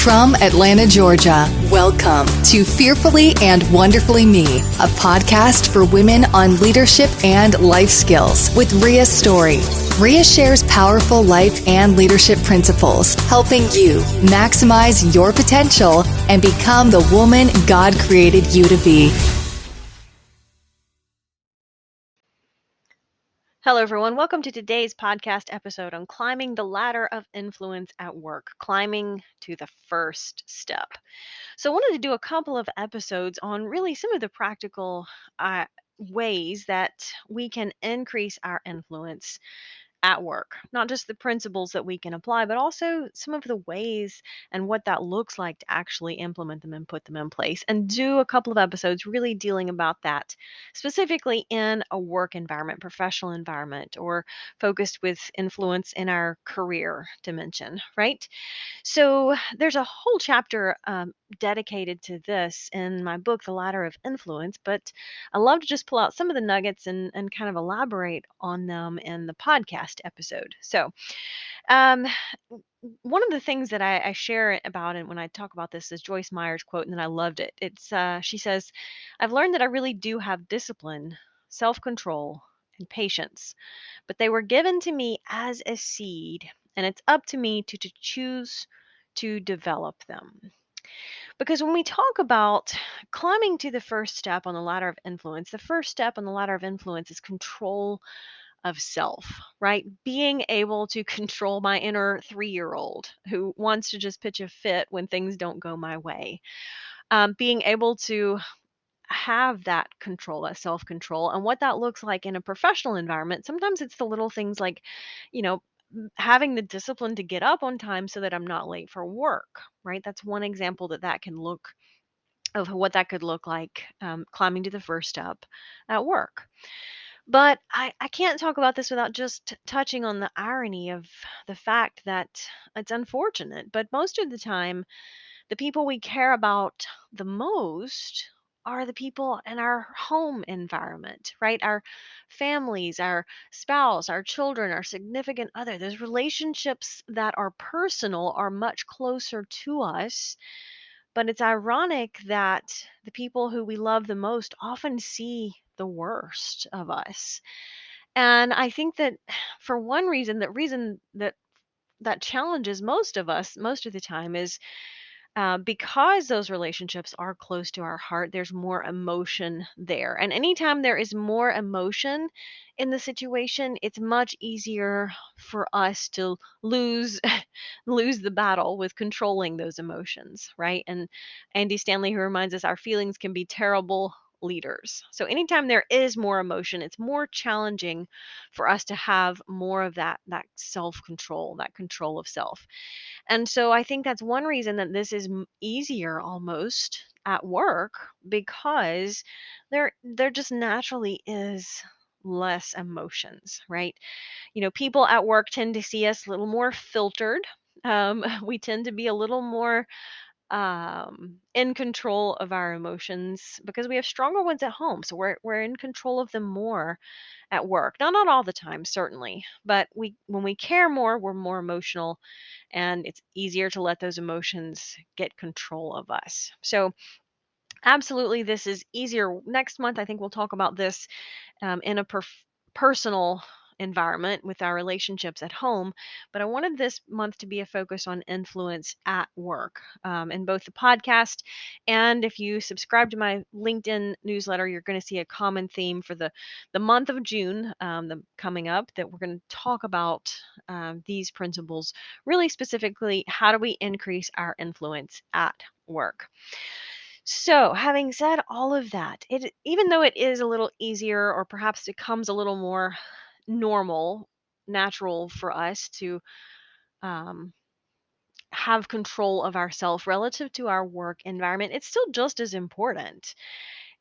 From Atlanta, Georgia, welcome to Fearfully and Wonderfully Me, a podcast for women on leadership and life skills with Rhea Story. Rhea shares powerful life and leadership principles, helping you maximize your potential and become the woman God created you to be. Hello, everyone. Welcome to today's podcast episode on climbing the ladder of influence at work, climbing to the first step. So, I wanted to do a couple of episodes on really some of the practical ways that we can increase our influence at work. Not just the principles that we can apply, but also some of the ways and what that looks like to actually implement them and put them in place. And do a couple of episodes really dealing about that, specifically in a work environment, professional environment, or focused with influence in our career dimension, right? So there's a whole chapter dedicated to this in my book, The Ladder of Influence, but I love to just pull out some of the nuggets and kind of elaborate on them in the podcast episode. So, um, one of the things that I share about it when I talk about this is Joyce Meyer's quote, and then I loved it. She says, "I've learned that I really do have discipline, self-control, and patience, but they were given to me as a seed, and it's up to me to choose to develop them." Because when we talk about climbing to the first step on the ladder of influence, the first step on the ladder of influence is control of self, right? Being able to control my inner 3-year-old who wants to just pitch a fit when things don't go my way. Being able to have that control, that self control, and what that looks like in a professional environment. Sometimes it's the little things like, you know, having the discipline to get up on time so that I'm not late for work, right? That's one example that can look of what that could look like, climbing to the first step at work. But I can't talk about this without just touching on the irony of the fact that it's unfortunate, but most of the time, the people we care about the most are the people in our home environment, right? Our families, our spouse, our children, our significant other. Those relationships that are personal are much closer to us. But it's ironic that the people who we love the most often see the worst of us. And I think that for one reason, that challenges most of us most of the time is because those relationships are close to our heart, there's more emotion there. And anytime there is more emotion in the situation, it's much easier for us to lose lose the battle with controlling those emotions, right? And Andy Stanley, who reminds us our feelings can be terrible leaders. So anytime there is more emotion, it's more challenging for us to have more of that self-control, that control of self. And so I think that's one reason that this is easier almost at work, because there just naturally is less emotions, right? People at work tend to see us a little more filtered. We tend to be a little more in control of our emotions because we have stronger ones at home. So we're in control of them more at work. Now, not all the time, certainly, but when we care more, we're more emotional, and it's easier to let those emotions get control of us. So, absolutely, this is easier. Next month, I think we'll talk about this in a personal environment with our relationships at home. But I wanted this month to be a focus on influence at work, in both the podcast, and if you subscribe to my LinkedIn newsletter, you're going to see a common theme for the month of June, coming up, that we're going to talk about these principles really specifically. How do we increase our influence at work? So, having said all of that, even though it is a little easier, or perhaps becomes a little more normal, natural for us to um, have control of ourself relative to our work environment, it's still just as important.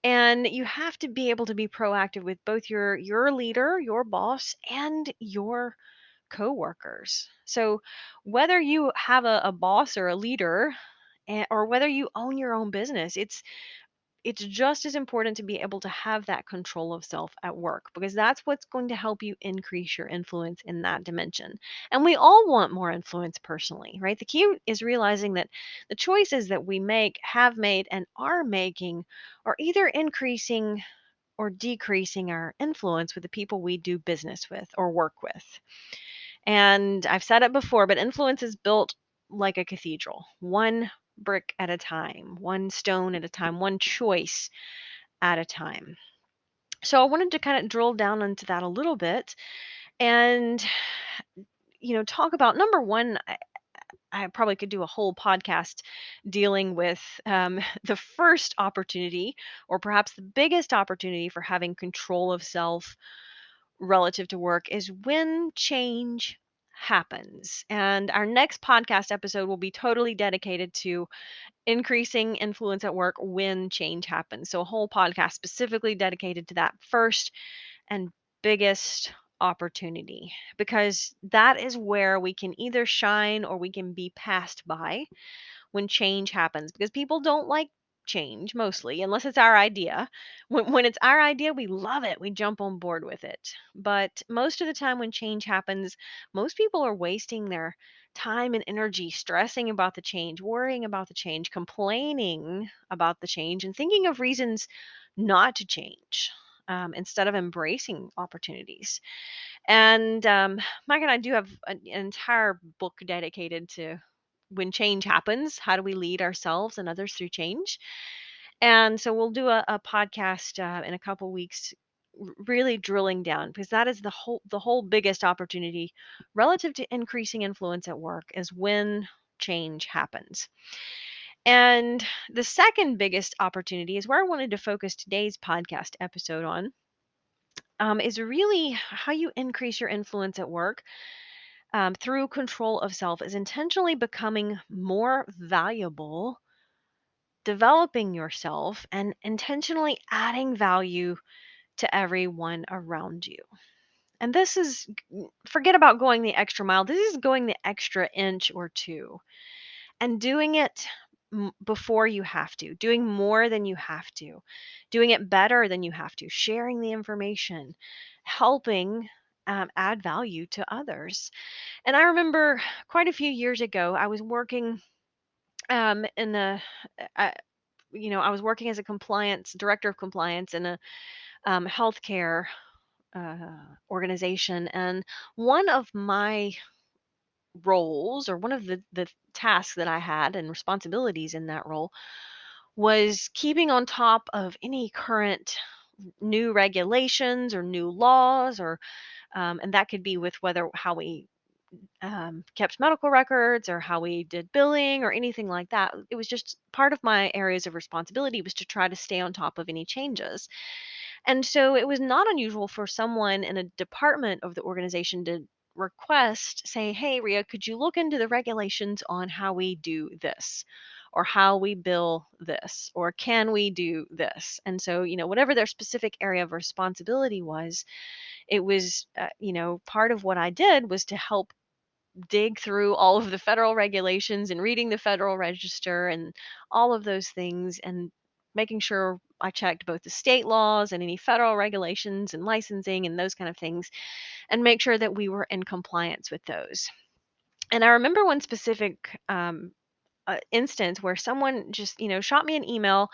And you have to be able to be proactive with both your leader, your boss, and your coworkers. So, whether you have a boss or a leader, or whether you own your own business, it's just as important to be able to have that control of self at work, because that's what's going to help you increase your influence in that dimension. And we all want more influence personally, right? The key is realizing that the choices that we make, have made, and are making are either increasing or decreasing our influence with the people we do business with or work with. And I've said it before, but influence is built like a cathedral, one brick at a time, one stone at a time, one choice at a time. So I wanted to kind of drill down into that a little bit and, talk about number one. I probably could do a whole podcast dealing with the first opportunity, or perhaps the biggest opportunity for having control of self relative to work, is when change happens. And our next podcast episode will be totally dedicated to increasing influence at work when change happens. So, a whole podcast specifically dedicated to that first and biggest opportunity, because that is where we can either shine or we can be passed by when change happens, because people don't like change mostly unless it's our idea. When it's our idea, we love it. We jump on board with it. But most of the time when change happens, most people are wasting their time and energy stressing about the change, worrying about the change, complaining about the change, and thinking of reasons not to change. Instead of embracing opportunities. And Mike and I do have an entire book dedicated to when change happens. How do we lead ourselves and others through change? And so we'll do a podcast in a couple weeks, really drilling down, because that is the whole biggest opportunity relative to increasing influence at work, is when change happens. And the second biggest opportunity is where I wanted to focus today's podcast episode on, is really how you increase your influence at work through control of self, is intentionally becoming more valuable, developing yourself, and intentionally adding value to everyone around you. And this is, forget about going the extra mile. This is going the extra inch or two and doing it before you have to, doing more than you have to, doing it better than you have to, sharing the information, helping add value to others. And I remember quite a few years ago, I was working in the, uh, I was working as a compliance director of compliance in a healthcare organization, and one of my roles, or one of the tasks that I had and responsibilities in that role, was keeping on top of any current new regulations or new laws, or and that could be with whether how we kept medical records or how we did billing or anything like that. It was just part of my areas of responsibility, was to try to stay on top of any changes. And so it was not unusual for someone in a department of the organization to request, say, "Hey, Ria, could you look into the regulations on how we do this? Or how we bill this? Or can we do this?" And so, whatever their specific area of responsibility was, it was, part of what I did was to help dig through all of the federal regulations and reading the Federal Register and all of those things, and making sure I checked both the state laws and any federal regulations and licensing and those kind of things, and make sure that we were in compliance with those. And I remember one specific instance where someone just, shot me an email,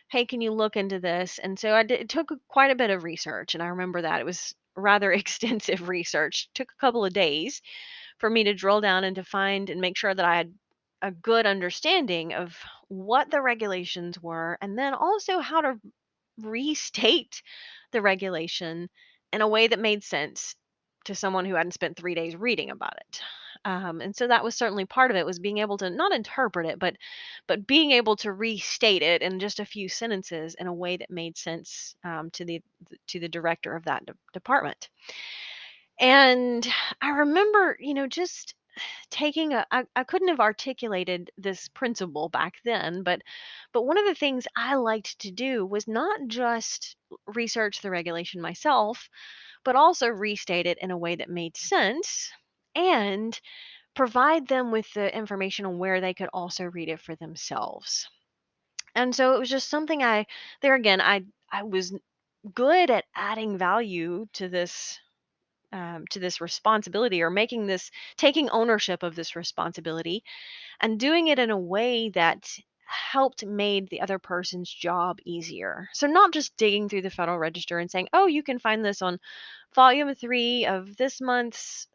"Hey, can you look into this?" And so I did. It took quite a bit of research, and I remember that it was rather extensive research. It took a couple of days for me to drill down and to find and make sure that I had a good understanding of what the regulations were, and then also how to restate the regulation in a way that made sense to someone who hadn't spent 3 days reading about it. And so that was certainly part of it, was being able to not interpret it, but being able to restate it in just a few sentences in a way that made sense to the director of that department. And I remember, just taking I couldn't have articulated this principle back then, but one of the things I liked to do was not just research the regulation myself, but also restate it in a way that made sense, and provide them with the information on where they could also read it for themselves. And so it was just something there again, I was good at adding value to this responsibility, or taking ownership of this responsibility, and doing it in a way that helped made the other person's job easier. So not just digging through the Federal Register and saying, "Oh, you can find this on volume 3 of this month's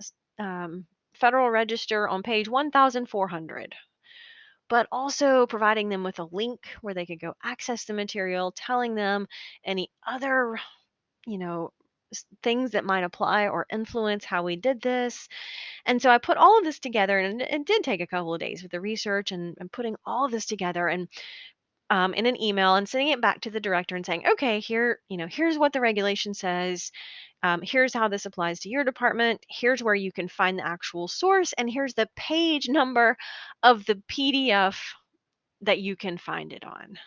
Federal Register on page 1400." But also providing them with a link where they could go access the material, telling them any other, you know, things that might apply or influence how we did this. And so I put all of this together, and it did take a couple of days with the research and putting all of this together, and in an email, and sending it back to the director and saying, okay, here's what the regulation says. Here's how this applies to your department. Here's where you can find the actual source, and here's the page number of the PDF that you can find it on.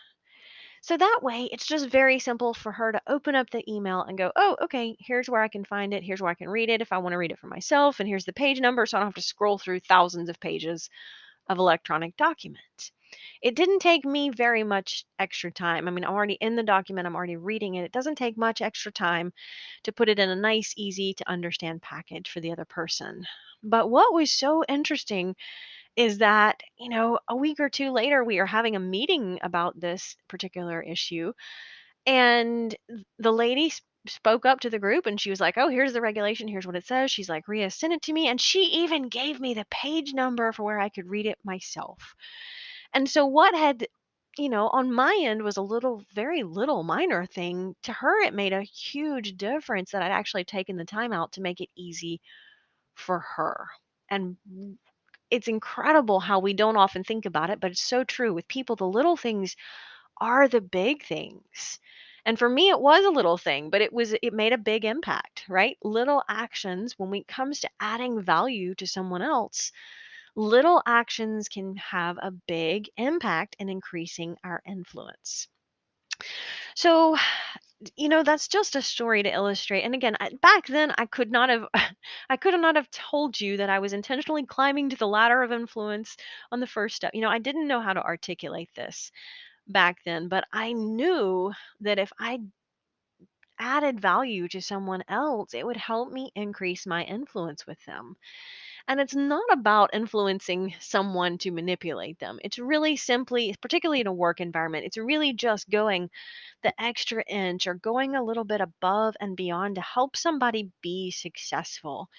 So that way, it's just very simple for her to open up the email and go, oh, okay, here's where I can find it. Here's where I can read it if I want to read it for myself. And here's the page number, so I don't have to scroll through thousands of pages of electronic document. It didn't take me very much extra time. I mean, I'm already in the document, I'm already reading it. It doesn't take much extra time to put it in a nice, easy to understand package for the other person. But what was so interesting is that, a week or two later, we are having a meeting about this particular issue. And the lady spoke up to the group, and she was like, oh, here's the regulation. Here's what it says. She's like, Ria, send it to me. And she even gave me the page number for where I could read it myself. And so what had, on my end was a very little minor thing. To her, it made a huge difference that I'd actually taken the time out to make it easy for her. And it's incredible how we don't often think about it, but it's so true. With people, the little things are the big things. And for me, it was a little thing, but it made a big impact, right? Little actions, when it comes to adding value to someone else, little actions can have a big impact in increasing our influence. So, that's just a story to illustrate. And again, back then, I could not have, I could not have told you that I was intentionally climbing to the ladder of influence on the first step. I didn't know how to articulate this back then, but I knew that if I added value to someone else, it would help me increase my influence with them. And it's not about influencing someone to manipulate them. It's really simply, particularly in a work environment, it's really just going the extra inch or going a little bit above and beyond to help somebody be successful,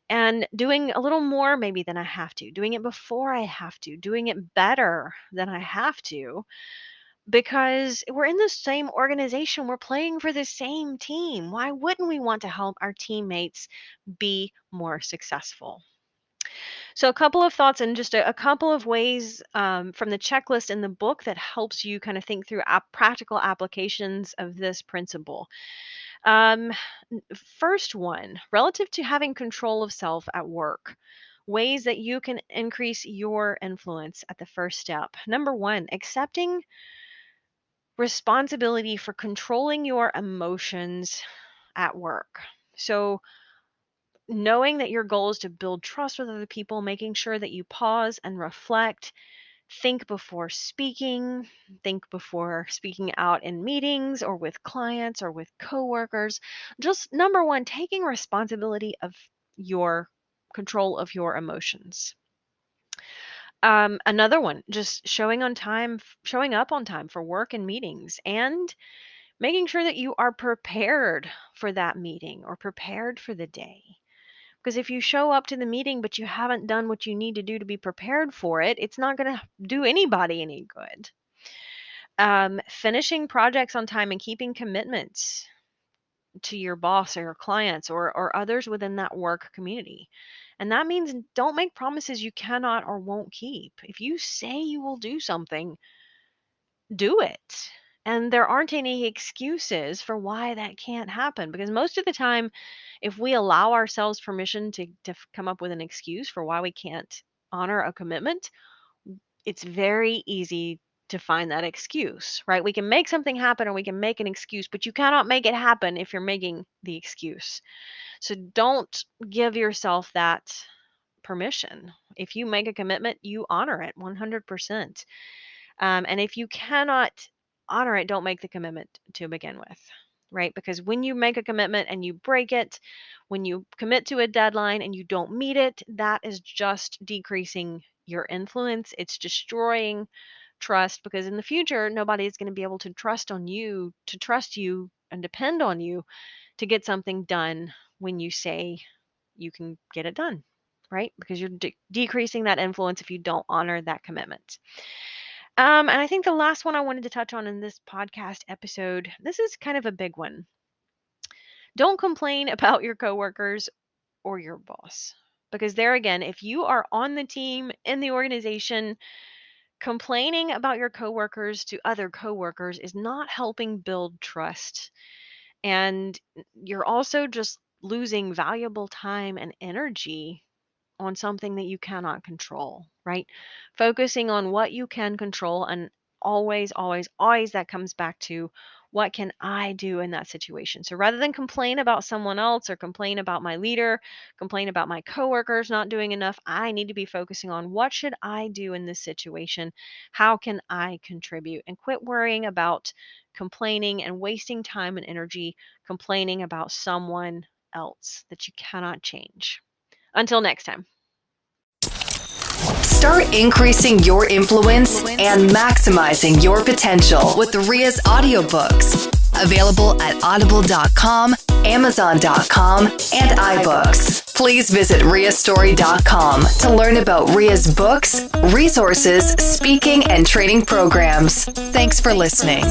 and doing a little more maybe than I have to, doing it before I have to, doing it better than I have to, because we're in the same organization, we're playing for the same team. Why wouldn't we want to help our teammates be more successful? So, a couple of thoughts and just a couple of ways from the checklist in the book that helps you kind of think through practical applications of this principle. Um, First one, relative to having control of self at work, ways that you can increase your influence at the first step. Number one, accepting responsibility for controlling your emotions at work. So, knowing that your goal is to build trust with other people, making sure that you pause and reflect, think before speaking out in meetings or with clients or with coworkers. Just number one, taking responsibility of your control of your emotions. Another one, just showing up on time for work and meetings, and making sure that you are prepared for that meeting or prepared for the day. Because if you show up to the meeting but you haven't done what you need to do to be prepared for it, it's not going to do anybody any good. Finishing projects on time and keeping commitments to your boss or your clients or others within that work community. And that means don't make promises you cannot or won't keep. If you say you will do something, do it. And there aren't any excuses for why that can't happen, because most of the time, if we allow ourselves permission to come up with an excuse for why we can't honor a commitment, it's very easy to find that excuse, right? We can make something happen or we can make an excuse, but you cannot make it happen if you're making the excuse. So don't give yourself that permission. If you make a commitment, you honor it 100%. And if you cannot honor it, don't make the commitment to begin with, right? Because when you make a commitment and you break it, when you commit to a deadline and you don't meet it, that is just decreasing your influence. It's destroying trust, because in the future, nobody is going to be able to trust you and depend on you to get something done when you say you can get it done, right? Because you're decreasing that influence if you don't honor that commitment. And I think the last one I wanted to touch on in this podcast episode, this is kind of a big one. Don't complain about your coworkers or your boss. Because there again, if you are on the team, in the organization, complaining about your coworkers to other coworkers is not helping build trust. And you're also just losing valuable time and energy on something that you cannot control, right? Focusing on what you can control, and always, always, always that comes back to what can I do in that situation? So rather than complain about someone else or complain about my leader, complain about my coworkers not doing enough, I need to be focusing on what should I do in this situation? How can I contribute? And quit worrying about complaining and wasting time and energy complaining about someone else that you cannot change. Until next time. Start increasing your influence and maximizing your potential with Ria's audiobooks. Available at audible.com, amazon.com, and iBooks. Please visit riastory.com to learn about Ria's books, resources, speaking, and training programs. Thanks for listening.